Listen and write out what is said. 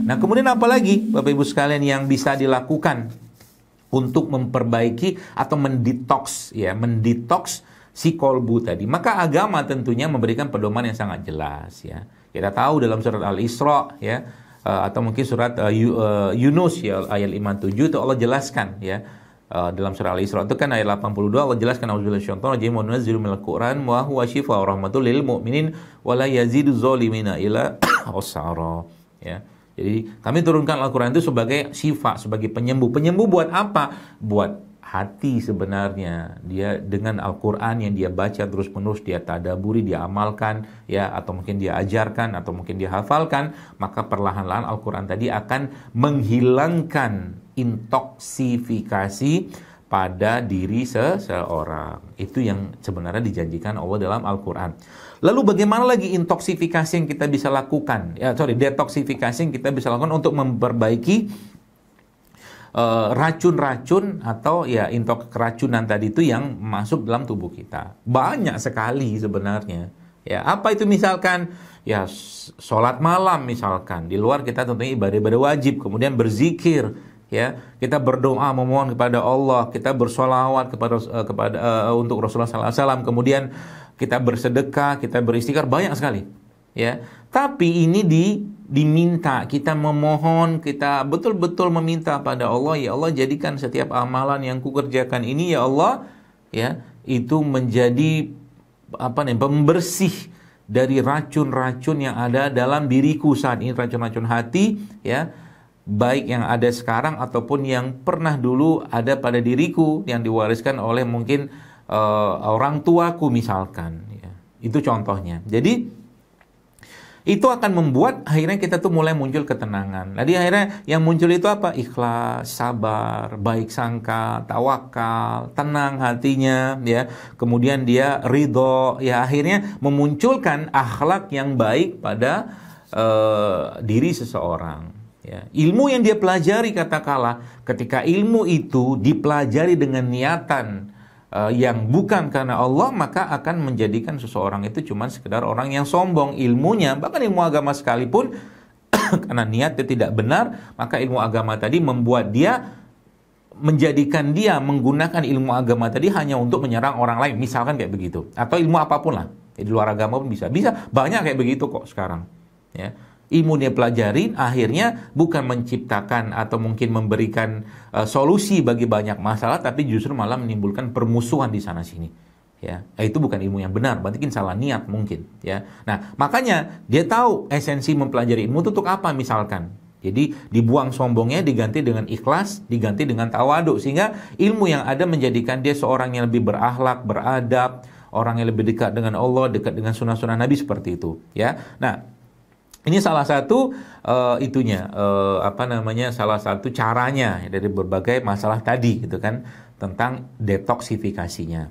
Nah, kemudian apa lagi Bapak Ibu sekalian yang bisa dilakukan untuk memperbaiki atau mendetoks ya, mendetoks si kolbu tadi? Maka agama tentunya memberikan pedoman yang sangat jelas ya. Kita tahu dalam surat Al-Isra ya, atau mungkin surat Yunus ya, ayat 57 itu Allah jelaskan ya. Dalam surah Al-Isra itu kan ayat 82 Allah jelaskan auzubillahi minasyaitonir rajim wa nunazzilu minal Qur'an wa huwa syifaa'un wa rahmatul lil mu'minin wa la yazidu zalimina illa khusara ya. Jadi kami turunkan Al-Qur'an itu sebagai syifa, sebagai penyembuh. Penyembuh buat apa? Buat hati sebenarnya. Dia dengan Al-Qur'an yang dia baca terus-menerus, dia tadaburi, dia amalkan ya, atau mungkin dia ajarkan atau mungkin dia hafalkan, maka perlahan-lahan Al-Qur'an tadi akan menghilangkan intoksifikasi pada diri seseorang. Itu yang sebenarnya dijanjikan Allah dalam Al-Quran. Lalu bagaimana lagi intoksifikasi yang kita bisa lakukan? Detoksifikasi yang kita bisa lakukan untuk memperbaiki racun-racun atau ya keracunan tadi itu yang masuk dalam tubuh kita. Banyak sekali sebenarnya. Ya, apa itu misalkan? Ya, sholat malam misalkan. Di luar kita tentunya ibadah-ibadah wajib, kemudian berzikir. Ya, kita berdoa memohon kepada Allah, kita bersolawat untuk Rasulullah SAW, kemudian kita bersedekah, kita beristighfar, banyak sekali. Ya, tapi ini diminta kita memohon, kita betul-betul meminta pada Allah, ya Allah jadikan setiap amalan yang kukerjakan ini ya Allah, ya itu menjadi pembersih dari racun-racun yang ada dalam diriku saat ini, racun-racun hati, ya. Baik yang ada sekarang ataupun yang pernah dulu ada pada diriku yang diwariskan oleh mungkin orang tuaku misalkan ya. Itu contohnya. Jadi itu akan membuat akhirnya kita tuh mulai muncul ketenangan. Jadi akhirnya yang muncul itu apa? Ikhlas, sabar, baik sangka, tawakal, tenang hatinya ya. Kemudian dia ridho ya, akhirnya memunculkan akhlak yang baik pada diri seseorang. Ya, ilmu yang dia pelajari katakanlah, ketika ilmu itu dipelajari dengan niatan yang bukan karena Allah, maka akan menjadikan seseorang itu cuma sekedar orang yang sombong. Ilmunya, bahkan ilmu agama sekalipun, karena niatnya tidak benar, maka ilmu agama tadi membuat dia, menjadikan dia menggunakan ilmu agama tadi hanya untuk menyerang orang lain, misalkan kayak begitu. Atau ilmu apapun lah, di luar agama pun bisa. Banyak kayak begitu kok sekarang. Ya. Ilmu dia pelajarin akhirnya bukan menciptakan atau mungkin memberikan solusi bagi banyak masalah, tapi justru malah menimbulkan permusuhan di sana sini. Ya, itu bukan ilmu yang benar, berarti kan salah niat mungkin. Ya, nah makanya dia tahu esensi mempelajari ilmu itu untuk apa misalkan. Jadi dibuang sombongnya, diganti dengan ikhlas, diganti dengan tawadhu, sehingga ilmu yang ada menjadikan dia seorang yang lebih berakhlak, beradab, orang yang lebih dekat dengan Allah, dekat dengan sunnah-sunnah Nabi seperti itu. Ya, nah. Ini salah satu salah satu caranya dari berbagai masalah tadi gitu kan, tentang detoksifikasinya.